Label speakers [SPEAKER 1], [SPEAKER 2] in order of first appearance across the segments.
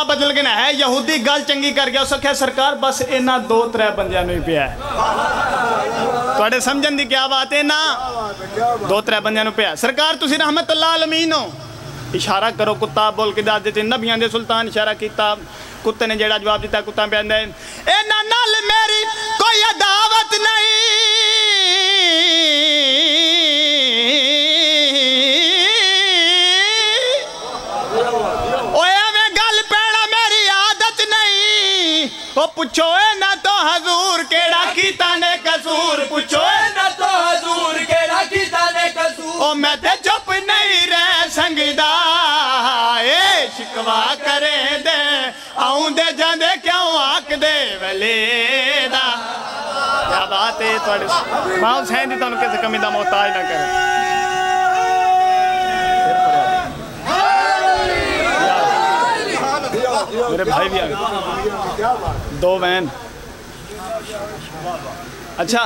[SPEAKER 1] बदल के ना है यहूदी गल चंगी कर गया। उस आख्या सरकार बस इन्होंने 2-3 बंदियां ही पिया थोड़े समझन की क्या बात है ना 2-3 बंदियां पिया। सरकार तुसी रहमतुल्लाह अलमीन हो इशारा करो कुत्ता बोल के दस देते नबियां दे सुल्तान इशारा किया कुत्ते ने जेड़ा जवाब दिता कुत्ता कहंदा है इन्हां नाल मेरी कोई अदावत नहीं पूछो ना तो हजूर केड़ा कीता ने कसूर पूछो ना तो हजूर केड़ा कीता ने कसूर ओ मैं ते चुप नहीं रह संगदा ए शिकवा करे दे आउंदे जांदे क्यों आख दे वले दा क्या बात है तुहाडे मां हुसैन दी तुहानू किसी कमी दा मोहताज ना करे। मेरे भाई भी आ गए 2 वैन। अच्छा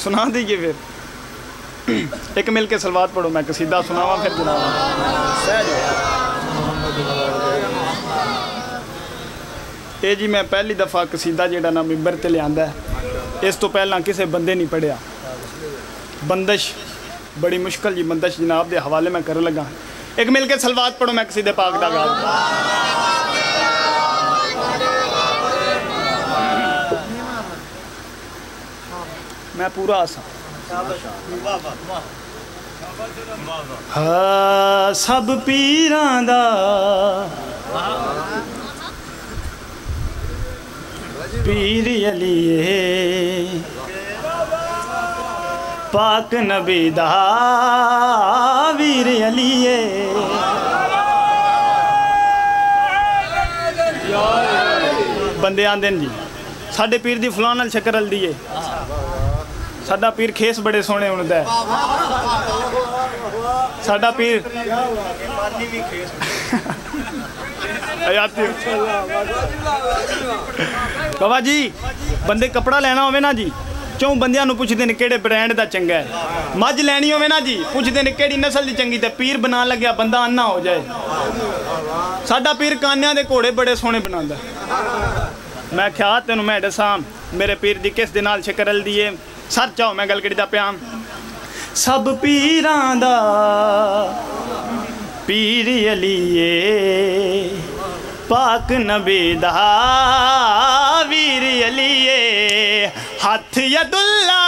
[SPEAKER 1] सुना दीजिए फिर एक मिल के सलवात पढ़ो मैं कसीदा सुनावा फिर ये जी मैं पहली दफ़ा कसीदा जेड़ा ना मिंबर ते लियांदा है इस तो पहला किसी बंदे नहीं पढ़िया। बंदिश बड़ी मुश्किल जी बंदिश जनाब के हवाले मैं कर लगा। एक मिल के सलवात पढ़ो मैं कसीदे पाक दा गा मैं पूरा आसा हाँ सब पीरां दा पीर अली पाक नबी दा वीर अली बंदे आंदे जी साडे पीर दी फलां नाल शक्कर हल्दी है साडा पीर खेस बड़े सोहने हुंदा है साडा पीर बाबा जी बंदे कपड़ा लेना होवे ना जी चौं बंदियां नूं पुछदे ने किहड़े ब्रांड दा चंगा है। मझ लैनी होवे ना जी पुछदे ने किहड़ी नस्ल दी चंगी ते पीर बना लग्या बंदा अन्ना हो जाए। साडा पीर कान्यां दे घोड़े बड़े सोहने बनांदा। मैं क्या तेनों मैं दसां मेरे पीर दी किस दे नाल शक्कर हल्दी है सर चाहो मैं गल करी दा प्या सब पीरां दा पीर अली पाक नबी दा वीर अली हथ यदुल्ला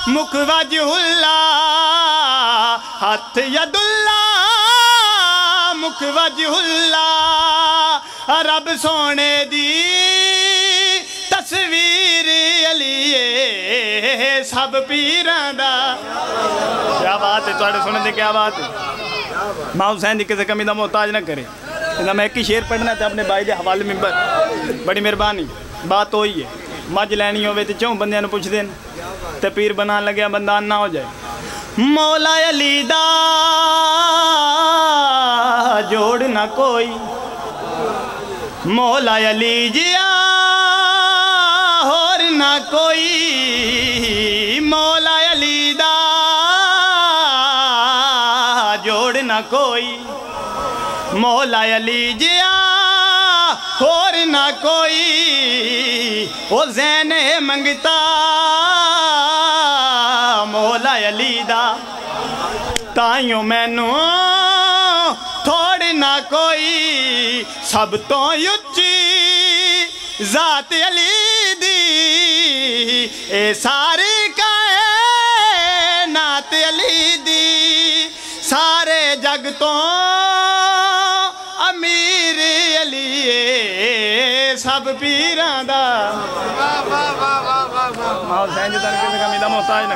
[SPEAKER 1] मुख वजहुल्ला हथ यदुल्ला मुख वजहुल्ला रब सोने दी तस्वीर अली सब पीरां दा। क्या बात है तुहाडे सुनने दी क्या बात है। मां हुसैन दी किसी कमी दा मोहताज ना करे। मैं एक ही शेर पढ़ना तो अपने भाई के हवाले मिंबर बड़ी मेहरबानी बात होई है। मझ लैनी होवे ते चौं बंदियां नूं पुछदे ने ते पीर बनान लग्या बंदा अन्ना हो जाए। मौला अली दा जोड़ ना कोई मौला अली जिया होर ना कोई मौला अली दा जोड़ ना कोई मौला अली जिया होर ना कोई ओ ज़ैन मंगता मौला अली दा ताइयों मैनू थोड़ ना कोई सब तो उच्ची जात अली दी ए सारी कायनात अली दी सारे जग तो अमीर अली सब पीरां दा। मां हुसैन जी तन किसी कमी दा मोहताज ना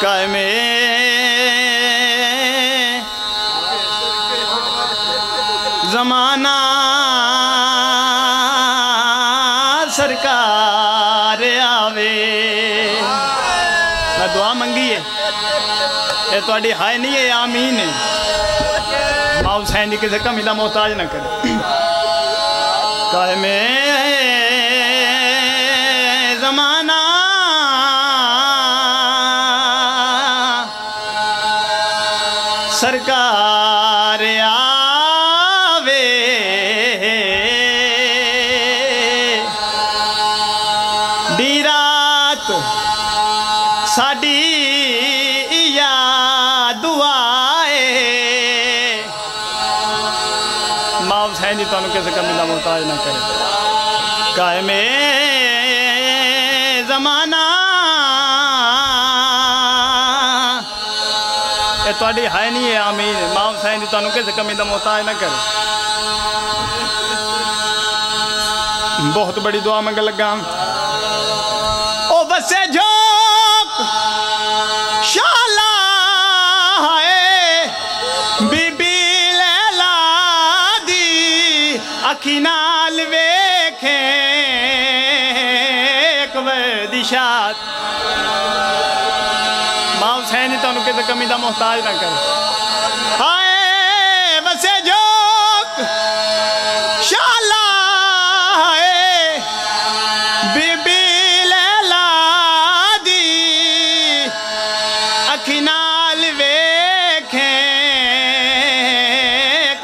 [SPEAKER 1] कायमे ज़माना सरकार आवे। मैं दुआ मंगी है, ये थोड़ी हाय नहीं है, आमीन है। माँ हुसैन जी किसी कमी का मोहताज ना करे। कायमे ज़माना सरकार आवे। दी रात साडी या दुआए। माँ हुसैन जी तुहानू किसी कमी का मोहताज ना करे। कायमे ज़माना ये थोड़ी है नहीं है, आमीन। माँ हुसैन जी तुहानू किसी कमी का मोहताज ना करे। बहुत बड़ी दुआ मंग लगा। ओ बसे जोक शाला है बीबी लैला दी अखी नाल वेखे एक दिशात। माँ हुसैन जी तुहानू किसी कमी का मोहताज ना करे। हाय बसे जोक शाला है बीबी लैला दी अखी नाल वेखे एक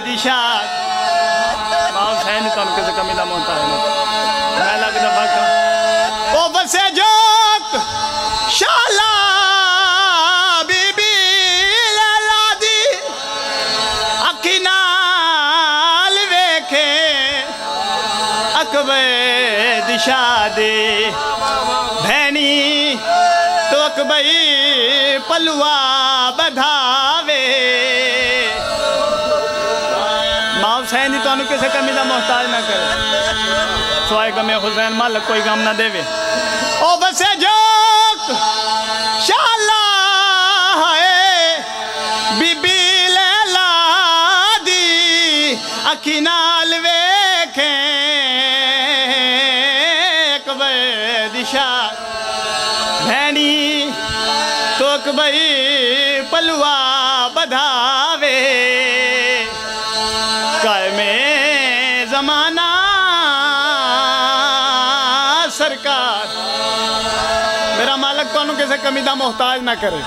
[SPEAKER 1] दिशात। माँ हुसैन जी तुहानू किसी कमी का मोहताज ना करे। मैं लगदा फाका ओ बसे जोक शाला दिशा दे भैनी तो अकबई पलुआ बधावे। माँ हुसैन जी तुहानू किसी कमी का मोहताज ना करे। सवाए गमे हुसैन मालिक कोई गम ना देवे। ओ बसे जोक शाला है बीबी लैला दी अखी नाल वेखे दिशा भैनी तो अकबई पलुआ बधावे। कायमे ज़माना सरकार। मेरा मालिक तुहानू किसी कमी का मोहताज ना करे।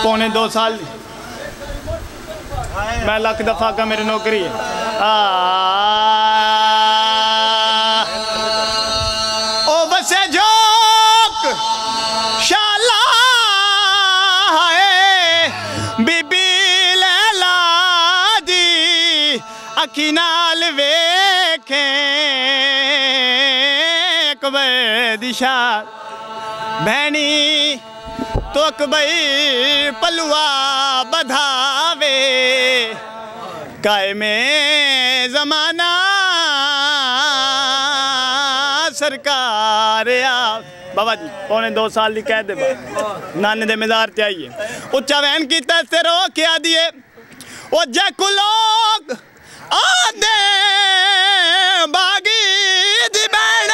[SPEAKER 1] पौने 2 साल मैं लख दफा का मेरी नौकरी है। ओ बसे जोक शाला है बीबी लैला दी अखी नाल वेखे एक दिशा भैनी तो अकबई पलुआ बधावे। कायमे ज़माना सरकार बाबा जी पौने 2 साल की कह दे नाने दे मज़ार ते आइए। उच्चा वैन की ते रो क्या दिए ओ जैकू लोग आदे बागी दी बैण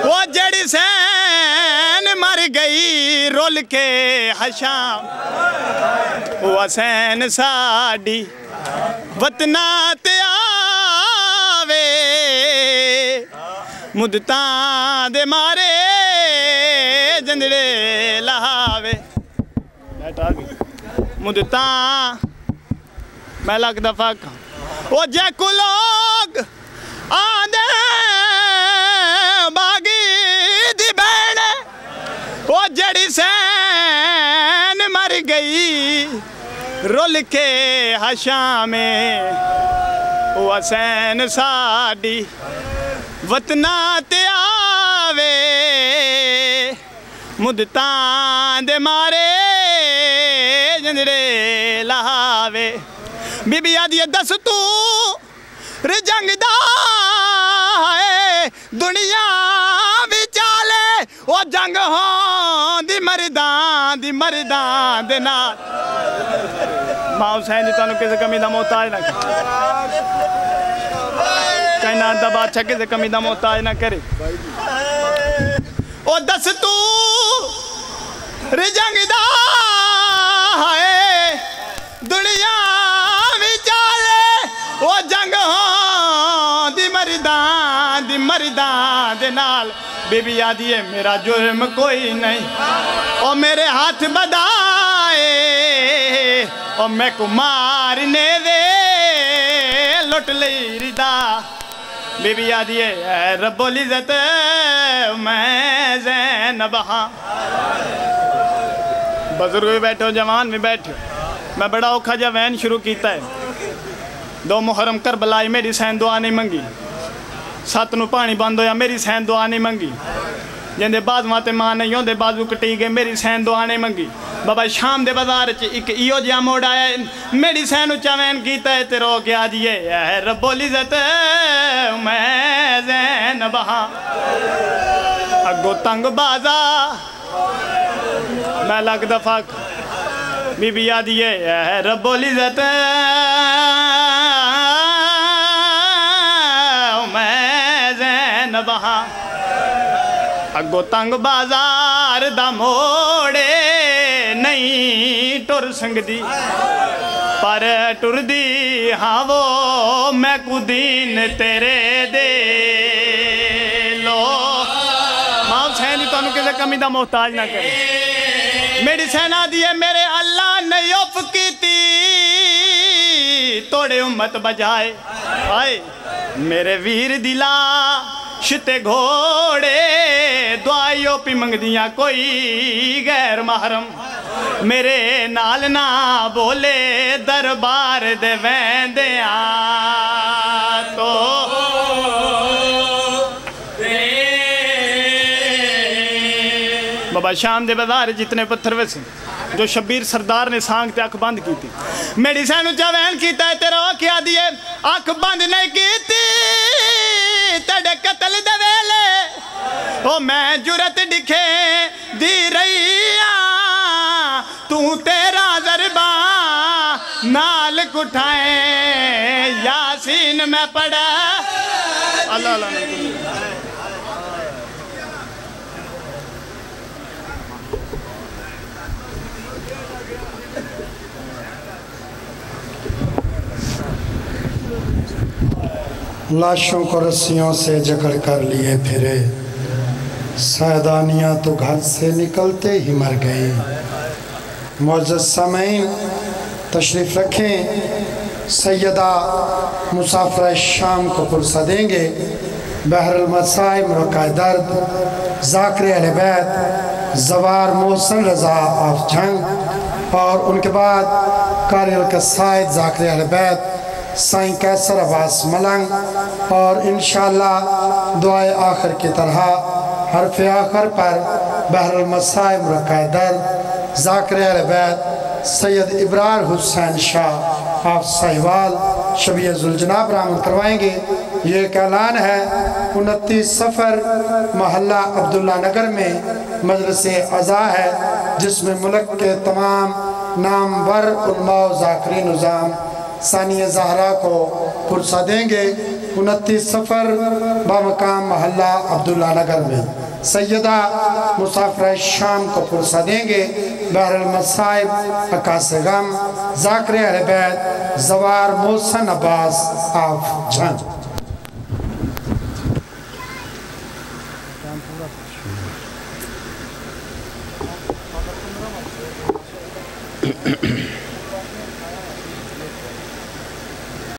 [SPEAKER 1] वो जड़ी सैन मर गई रोल के हशाम। वो सैन साडी वतना ते आवे मुद्दतां दे मारे जंदड़े लहावे। मुद्दतां मैं लख दफा वो जैकू लोग आंदे बागी दी बैण वो जड़ी सैन मर गई रुल के हशा में। वो सैन साडी वतना ते आवे मुद्दतां दे मारे जंदड़े लहावे। बीबी आदि दस तू रजंगदा है दुनिया विचाले वो जंग हो मर्दां दे नाल मां हुसैन जी तुहानू किसी कमी दा मोहताज ना करे कायनात दा बादशाह किसी कमी दा मोहताज ना करे ओ दस तू रिजंगदा है दुनिया विचाले ओ जंग दी मर्दां दे नाल बीबी आदि है मेरा जुर्म कोई नहीं ओ मेरे हाथ बधाए ओ मैं को मारने दे लुट ली रिदा बीबी आदि है रब्बुल इज्जत मैं ज़ैनब हाँ बुजुर्ग भी बैठो जवान भी बैठो मैं बड़ा औखा जा वैन शुरू किया है 2 मुहर्रम करबलाई मेरी सैन दुआ नहीं मंगी 7 नूं पानी बंद होया मेरी सैन दुआ नहीं मंगी जिंदे बाजुआं ते मां नहीं होंदे बाजू कटी गए मेरी सैन दुआ नहीं मंगी बाबा शाम दे बाजार च एक इो जिहा मोड़ आया मेरी सैन उच्चा वैन कीता है ते रो के आजिए रब्बुल इज्जत मैं ज़ैनब हाँ अगो तंग बाजा मैं लग दफा बीबी आदि है रब्बुल इज्जत मैं ज़ैनब हाँ अगो तंग बाजार दा मोड़े नहीं टुर संगदी पर टुरदी हाँ वो मैं कुदीन तेरे दे लो मां हुसैन जी तुहानू किसी कमी दा मोहताज ना करे मेरी सेना दी है मेरे अल्लाह ने उफ कीती तोड़े उम्मत बजाए आए मेरे वीर दिला शिते घोड़े दुआई ओपी मंगदियां कोई गैर महरम मेरे नाल ना बोले दरबार दे वैंदिया तो बाबा शाम दे बाजार जितने पत्थर वैसे जो शब्बीर सरदार ने सांग ते अख बंद की थी मेरी सैनू चवैन किया तेरा क्या दिए अख बंद नहीं की तेरे कतल दे वेले ओ मैं जुरत दिखे दी रही तू तेरा जरबा नाल कुठाए यासीन में पढ़ा अल्लाह अल्लाह
[SPEAKER 2] लाशों को रस्सियों से जकड़ कर लिए फिरे सैदानियाँ तो घर से निकलते ही मर गई मुअज़्ज़ज़ सामईन तशरीफ़ रखें सैयदा मुसाफिर शाम को पुरसा देंगे बहरुल मसाइब मौक़े दर्द ज़ाकिर अहले बैत ज़वार मोहसिन रज़ा ऑफ जंग और उनके बाद कारिल कसाइद ज़ाकिर अहले बैत साईं कैसर अब्बास मलंग और इंशाअल्लाह दुआए आखिर की तरह हरफ आखिर पर बहरुल मसाइब मौक़े दर्द ज़ाकिर अहले बैत सैयद इब्रार हुसैन शाह आप साहिवाल शबीह ज़ुलजनाब बरामद करवाएंगे। ये एक ऐलान है 29 सफ़र महल्ला अब्दुल्ला नगर में मजलिस अज़ा है जिसमें मुल्क के तमाम नामवर उलमा ज़ाकिरीन निज़ाम सानिया ज़हरा को पुरसा देंगे 29 सफ़र बामकाम महल्ला अब्दुल्ला नगर में सैयदा मुसाफिर शाम को पुरसा देंगे बहरुल मसाइब अकास गम ज़ाकिर अहले बैत ज़वार मोहसिन अब्बास ऑफ जंग